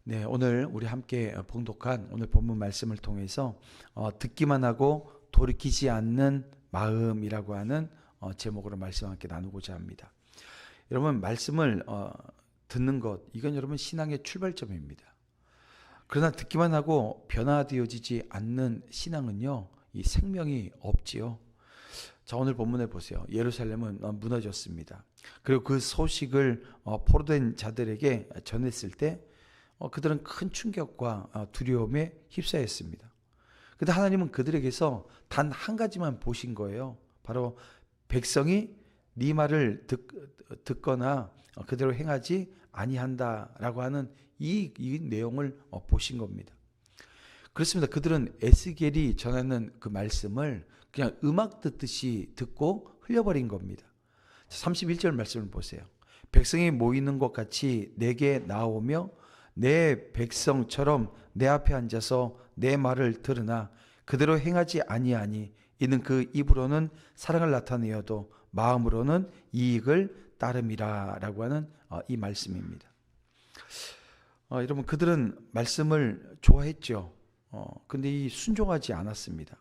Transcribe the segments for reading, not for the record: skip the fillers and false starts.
네, 오늘 우리 함께 봉독한 오늘 본문 말씀을 통해서 듣기만 하고 돌이키지 않는 마음이라고 하는 제목으로 말씀 함께 나누고자 합니다. 여러분, 말씀을 듣는 것, 이건 여러분 신앙의 출발점입니다. 그러나 듣기만 하고 변화되어지지 않는 신앙은요, 이 생명이 없지요. 자, 오늘 본문에 보세요. 예루살렘은 무너졌습니다. 그리고 그 소식을 포로된 자들에게 전했을 때 그들은 큰 충격과 두려움에 휩싸였습니다. 그런데 하나님은 그들에게서 단 한 가지만 보신 거예요. 바로 백성이 네 말을 듣거나 그대로 행하지 아니한다라고 하는 이 내용을 보신 겁니다. 그렇습니다. 그들은 에스겔이 전하는 그 말씀을 그냥 음악 듣듯이 듣고 흘려버린 겁니다. 31절 말씀을 보세요. 백성이 모이는 것 같이 내게 나오며 내 백성처럼 내 앞에 앉아서 내 말을 들으나 그대로 행하지 아니하니 이는 그 입으로는 사랑을 나타내어도 마음으로는 이익을 따름이라 라고 하는 이 말씀입니다. 여러분, 그들은 말씀을 좋아했죠. 근데 이 순종하지 않았습니다.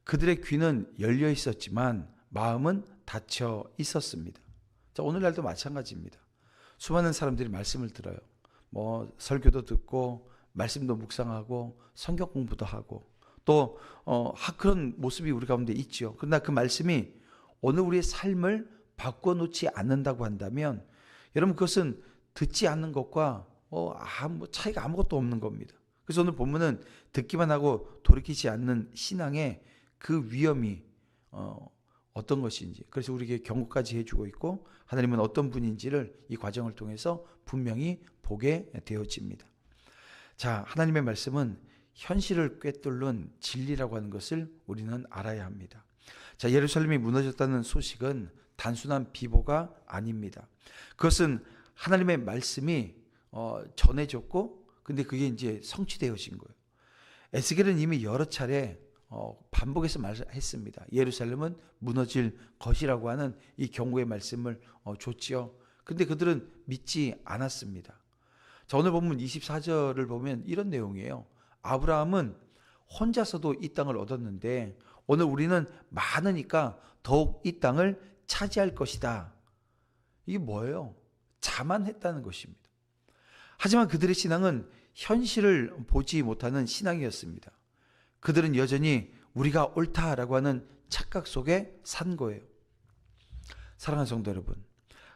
그들의 귀는 열려 있었지만 마음은 닫혀 있었습니다. 자, 오늘날도 마찬가지입니다. 수많은 사람들이 말씀을 들어요. 설교도 듣고 말씀도 묵상하고 성경 공부도 하고 또 그런 모습이 우리 가운데 있죠. 그러나 그 말씀이 오늘 우리의 삶을 바꿔놓지 않는다고 한다면 여러분, 그것은 듣지 않는 것과 차이가 아무것도 없는 겁니다. 그래서 오늘 본문은 듣기만 하고 돌이키지 않는 신앙의 그 위험이 어떤 것인지, 그래서 우리에게 경고까지 해주고 있고 하나님은 어떤 분인지를 이 과정을 통해서 분명히 보게 되어집니다. 자, 하나님의 말씀은 현실을 꿰뚫는 진리라고 하는 것을 우리는 알아야 합니다. 자, 예루살렘이 무너졌다는 소식은 단순한 비보가 아닙니다. 그것은 하나님의 말씀이 전해졌고, 근데 그게 이제 성취되어진 거예요. 에스겔은 이미 여러 차례 반복해서 말했습니다. 예루살렘은 무너질 것이라고 하는 이 경고의 말씀을 줬지요. 근데 그들은 믿지 않았습니다. 자, 오늘 본문 24절을 보면 이런 내용이에요. 아브라함은 혼자서도 이 땅을 얻었는데 오늘 우리는 많으니까 더욱 이 땅을 차지할 것이다. 이게 뭐예요? 자만했다는 것입니다. 하지만 그들의 신앙은 현실을 보지 못하는 신앙이었습니다. 그들은 여전히 우리가 옳다라고 하는 착각 속에 산 거예요. 사랑하는 성도 여러분,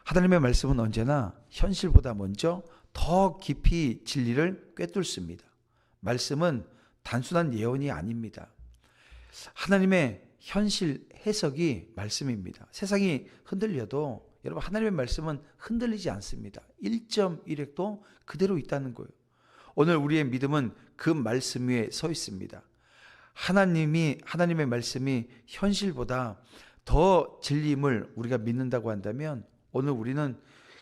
하나님의 말씀은 언제나 현실보다 먼저 더 깊이 진리를 꿰뚫습니다. 말씀은 단순한 예언이 아닙니다. 하나님의 현실 해석이 말씀입니다. 세상이 흔들려도 여러분, 하나님의 말씀은 흔들리지 않습니다. 1.1핵도 그대로 있다는 거예요. 오늘 우리의 믿음은 그 말씀 위에 서 있습니다. 하나님의 말씀이 현실보다 더 진리임을 우리가 믿는다고 한다면 오늘 우리는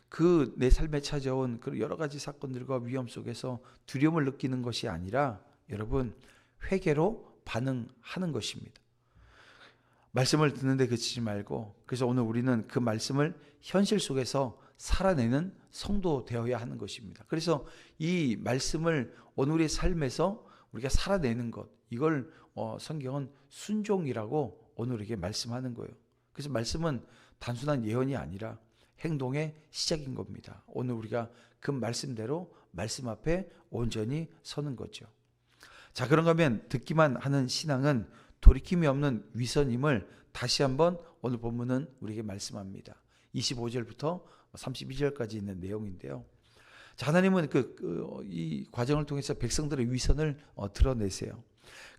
그 내 삶에 찾아온 그 여러 가지 사건들과 위험 속에서 두려움을 느끼는 것이 아니라 여러분, 회개로 반응하는 것입니다. 말씀을 듣는데 그치지 말고, 그래서 오늘 우리는 그 말씀을 현실 속에서 살아내는 성도 되어야 하는 것입니다. 그래서 이 말씀을 오늘 우리의 삶에서 우리가 살아내는 것, 이걸 성경은 순종이라고 오늘 우리에게 말씀하는 거예요. 그래서 말씀은 단순한 예언이 아니라 행동의 시작인 겁니다. 오늘 우리가 그 말씀대로 말씀 앞에 온전히 서는 거죠. 자, 그런가 하면 듣기만 하는 신앙은 돌이킴이 없는 위선임을 다시 한번 오늘 본문은 우리에게 말씀합니다. 25절부터 32절까지 있는 내용인데요. 자, 하나님은 이 과정을 통해서 백성들의 위선을 드러내세요.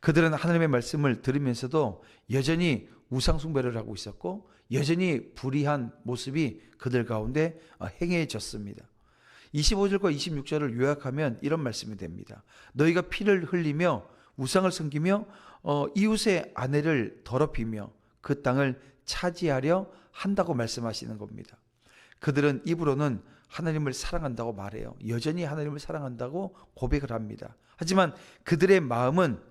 그들은 하나님의 말씀을 들으면서도 여전히 우상숭배를 하고 있었고 여전히 불의한 모습이 그들 가운데 행해졌습니다. 25절과 26절을 요약하면 이런 말씀이 됩니다. 너희가 피를 흘리며 우상을 섬기며 이웃의 아내를 더럽히며 그 땅을 차지하려 한다고 말씀하시는 겁니다. 그들은 입으로는 하나님을 사랑한다고 말해요. 여전히 하나님을 사랑한다고 고백을 합니다. 하지만 그들의 마음은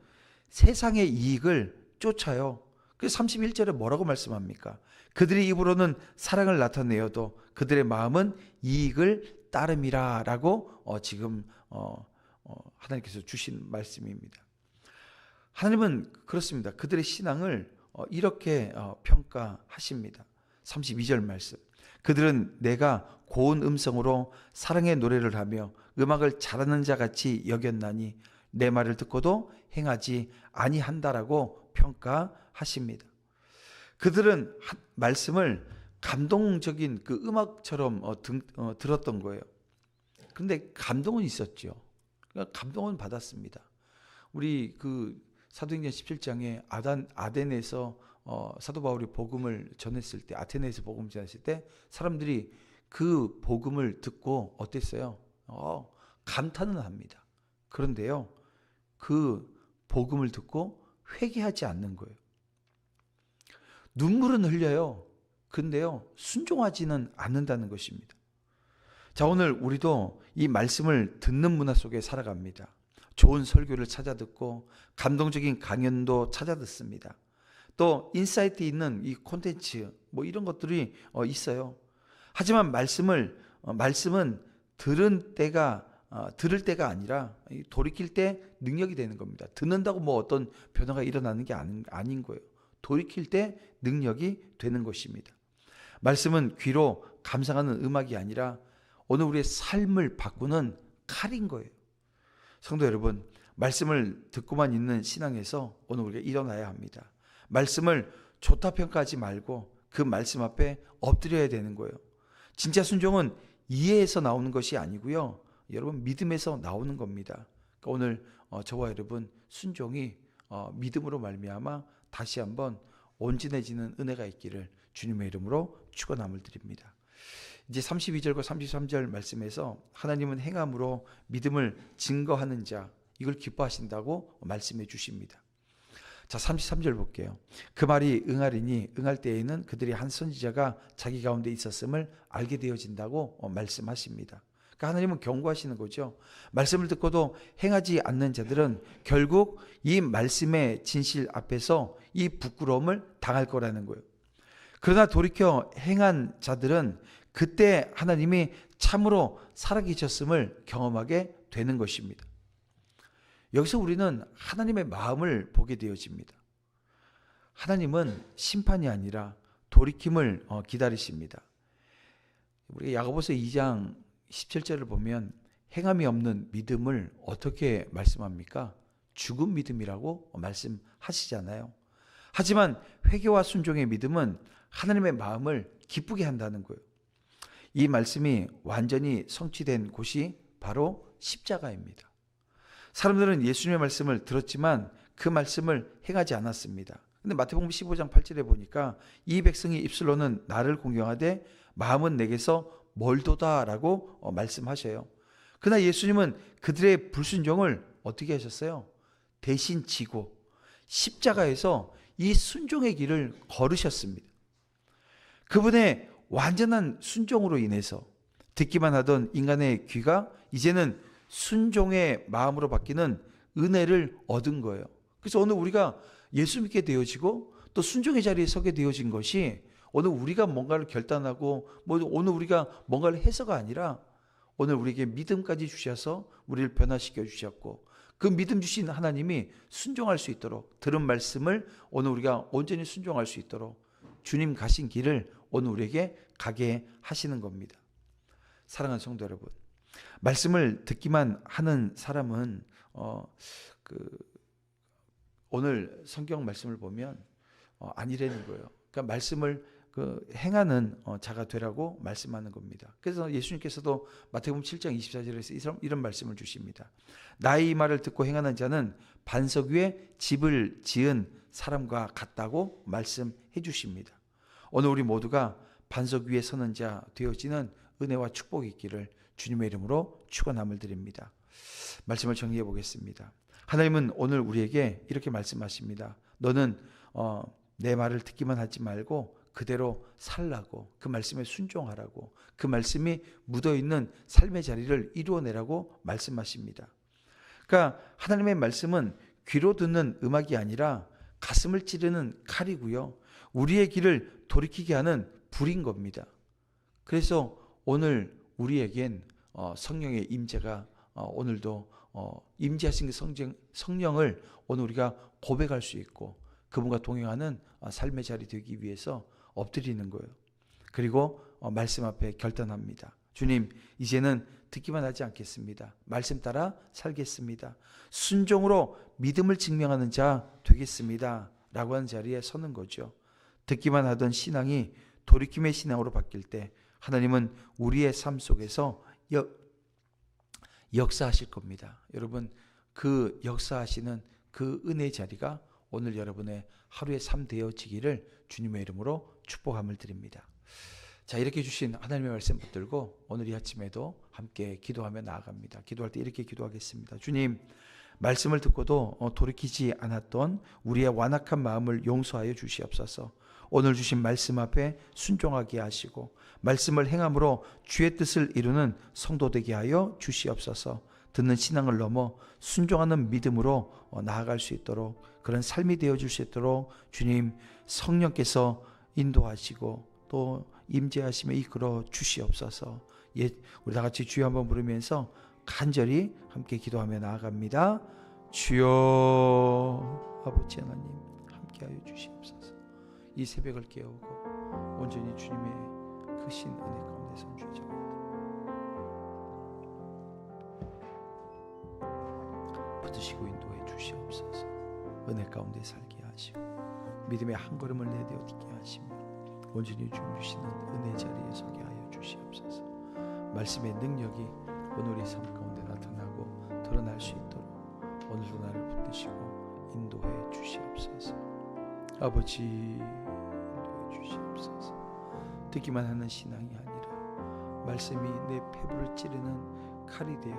세상의 이익을 쫓아요. 그래서 31절에 뭐라고 말씀합니까? 그들의 입으로는 사랑을 나타내어도 그들의 마음은 이익을 따름이라 라고 지금 하나님께서 주신 말씀입니다. 하나님은 그렇습니다. 그들의 신앙을 이렇게 평가하십니다. 32절 말씀. 그들은 내가 고운 음성으로 사랑의 노래를 하며 음악을 잘하는 자 같이 여겼나니 내 말을 듣고도 행하지 아니한다라고 평가하십니다. 그들은 말씀을 감동적인 그 음악처럼 들었던 거예요. 그런데 감동은 있었죠. 그러니까 감동은 받았습니다. 우리 그 사도행전 17장에 아덴에서 사도 바울이 복음을 전했을 때, 아테네에서 복음을 전했을 때 사람들이 그 복음을 듣고 어땠어요? 감탄은 합니다. 그런데요, 그 복음을 듣고 회개하지 않는 거예요. 눈물은 흘려요. 근데요, 순종하지는 않는다는 것입니다. 자, 오늘 우리도 이 말씀을 듣는 문화 속에 살아갑니다. 좋은 설교를 찾아 듣고 감동적인 강연도 찾아 듣습니다. 또 인사이트 있는 이 콘텐츠 뭐 이런 것들이 있어요. 하지만 말씀은 들을 때가 아니라 돌이킬 때 능력이 되는 겁니다. 듣는다고 뭐 어떤 변화가 일어나는 게 아닌 거예요. 돌이킬 때 능력이 되는 것입니다. 말씀은 귀로 감상하는 음악이 아니라 오늘 우리의 삶을 바꾸는 칼인 거예요. 성도 여러분, 말씀을 듣고만 있는 신앙에서 오늘 우리가 일어나야 합니다. 말씀을 좋다 평가하지 말고 그 말씀 앞에 엎드려야 되는 거예요. 진짜 순종은 이해에서 나오는 것이 아니고요, 여러분 믿음에서 나오는 겁니다. 그러니까 오늘 저와 여러분 순종이 믿음으로 말미암아 다시 한번 온전해지는 은혜가 있기를 주님의 이름으로 축원함을 드립니다. 이제 32절과 33절 말씀에서 하나님은 행함으로 믿음을 증거하는 자, 이걸 기뻐하신다고 말씀해 주십니다. 자, 33절 볼게요. 그 말이 응하리니 응할 때에는 그들이 한 선지자가 자기 가운데 있었음을 알게 되어진다고 말씀하십니다. 그러니까 하나님은 경고하시는 거죠. 말씀을 듣고도 행하지 않는 자들은 결국 이 말씀의 진실 앞에서 이 부끄러움을 당할 거라는 거예요. 그러나 돌이켜 행한 자들은 그때 하나님이 참으로 살아계셨음을 경험하게 되는 것입니다. 여기서 우리는 하나님의 마음을 보게 되어집니다. 하나님은 심판이 아니라 돌이킴을 기다리십니다. 우리 야고보서 2장 17절을 보면 행함이 없는 믿음을 어떻게 말씀합니까? 죽은 믿음이라고 말씀하시잖아요. 하지만 회개와 순종의 믿음은 하나님의 마음을 기쁘게 한다는 거예요. 이 말씀이 완전히 성취된 곳이 바로 십자가입니다. 사람들은 예수님의 말씀을 들었지만 그 말씀을 행하지 않았습니다. 근데 마태복음 15장 8절에 보니까 이 백성이 입술로는 나를 공경하되 마음은 내게서 멀도다라고 말씀하셔요. 그러나 예수님은 그들의 불순종을 어떻게 하셨어요? 대신 지고 십자가에서 이 순종의 길을 걸으셨습니다. 그분의 완전한 순종으로 인해서 듣기만 하던 인간의 귀가 이제는 순종의 마음으로 바뀌는 은혜를 얻은 거예요. 그래서 오늘 우리가 예수 믿게 되어지고 또 순종의 자리에 서게 되어진 것이 오늘 우리가 뭔가를 결단하고 오늘 우리가 뭔가를 해서가 아니라 오늘 우리에게 믿음까지 주셔서 우리를 변화시켜 주셨고 그 믿음 주신 하나님이 순종할 수 있도록 들은 말씀을 오늘 우리가 온전히 순종할 수 있도록 주님 가신 길을 오늘 우리에게 가게 하시는 겁니다. 사랑하는 성도 여러분, 말씀을 듣기만 하는 사람은 오늘 성경 말씀을 보면 아니라는 거예요. 그러니까 말씀을 행하는 자가 되라고 말씀하는 겁니다. 그래서 예수님께서도 마태복음 7장 24절에서 이런 말씀을 주십니다. 나의 이 말을 듣고 행하는 자는 반석 위에 집을 지은 사람과 같다고 말씀해 주십니다. 오늘 우리 모두가 반석 위에 서는 자 되어지는 은혜와 축복이 있기를 주님의 이름으로 축원함을 드립니다. 말씀을 정리해 보겠습니다. 하나님은 오늘 우리에게 이렇게 말씀하십니다. 너는 내 말을 듣기만 하지 말고 그대로 살라고, 그 말씀에 순종하라고, 그 말씀이 묻어있는 삶의 자리를 이루어내라고 말씀하십니다. 그러니까 하나님의 말씀은 귀로 듣는 음악이 아니라 가슴을 찌르는 칼이고요, 우리의 길을 돌이키게 하는 불인 겁니다. 그래서 오늘 우리에겐 성령의 임재가 오늘도 임재하신 그 성령을 오늘 우리가 고백할 수 있고 그분과 동행하는 삶의 자리 되기 위해서 엎드리는 거예요. 그리고 말씀 앞에 결단합니다. 주님, 이제는 듣기만 하지 않겠습니다. 말씀 따라 살겠습니다. 순종으로 믿음을 증명하는 자 되겠습니다. 라고 하는 자리에 서는 거죠. 듣기만 하던 신앙이 돌이킴의 신앙으로 바뀔 때 하나님은 우리의 삶 속에서 역사하실 겁니다. 여러분, 그 역사하시는 그 은혜의 자리가 오늘 여러분의 하루의 삶 되어지기를 주님의 이름으로 축복함을 드립니다. 자, 이렇게 주신 하나님의 말씀 붙들고 오늘 이 아침에도 함께 기도하며 나아갑니다. 기도할 때 이렇게 기도하겠습니다. 주님, 말씀을 듣고도 돌이키지 않았던 우리의 완악한 마음을 용서하여 주시옵소서. 오늘 주신 말씀 앞에 순종하게 하시고 말씀을 행함으로 주의 뜻을 이루는 성도 되게 하여 주시옵소서. 듣는 신앙을 넘어 순종하는 믿음으로 나아갈 수 있도록 그런 삶이 되어줄 수 있도록 주님 성령께서 인도하시고 또 임재하시며 이끌어 주시옵소서. 우리 다 같이 주여 한번 부르면서 간절히 함께 기도하며 나아갑니다. 주여, 아버지 하나님 함께하여 주시옵소서. 이 새벽을 깨우고 온전히 주님의 크신 은혜 가운데 선주의 붙드시고 인도해 주시옵소서. 은혜 가운데 살게 하시고 믿음의 한 걸음을 내디디게 하시며 온전히 주님 주시는 은혜 자리에 서게 하여 주시옵소서. 말씀의 능력이 오늘 우리 삶 가운데 나타나고 드러날 수 있도록 오늘도 나를 붙드시고 인도해 주시옵소서. 아버지, 인도해 주시옵소서. 듣기만 하는 신앙이 아니라 말씀이 내 폐부를 찌르는 칼이 되어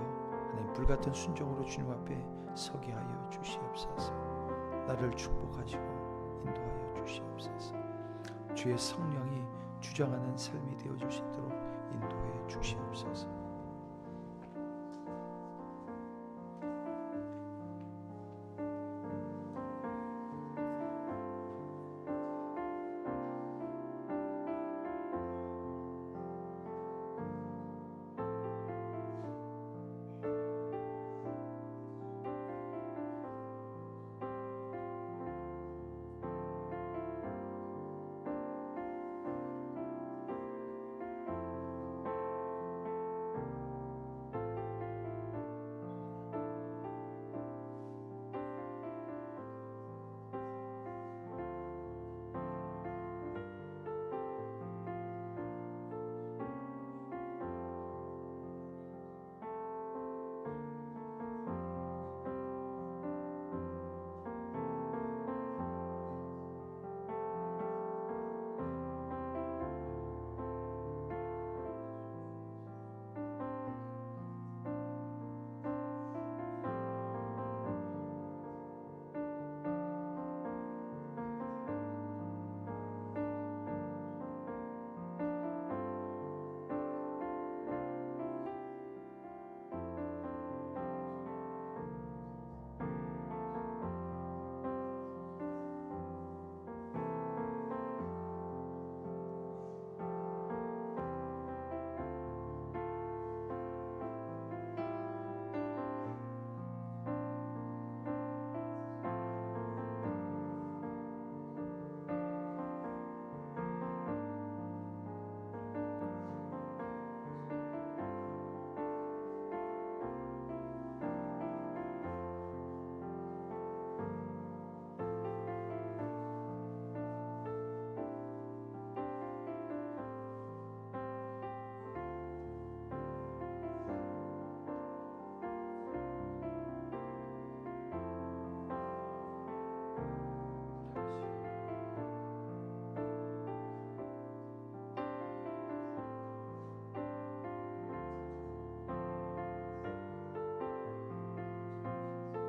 하나님 불같은 순종으로 주님 앞에 서게 하여 주시옵소서. 나를 축복하시고 인도하여 주시옵소서. 주의 성령이 주장하는 삶이 되어줄 수 있도록 인도해 주시옵소서.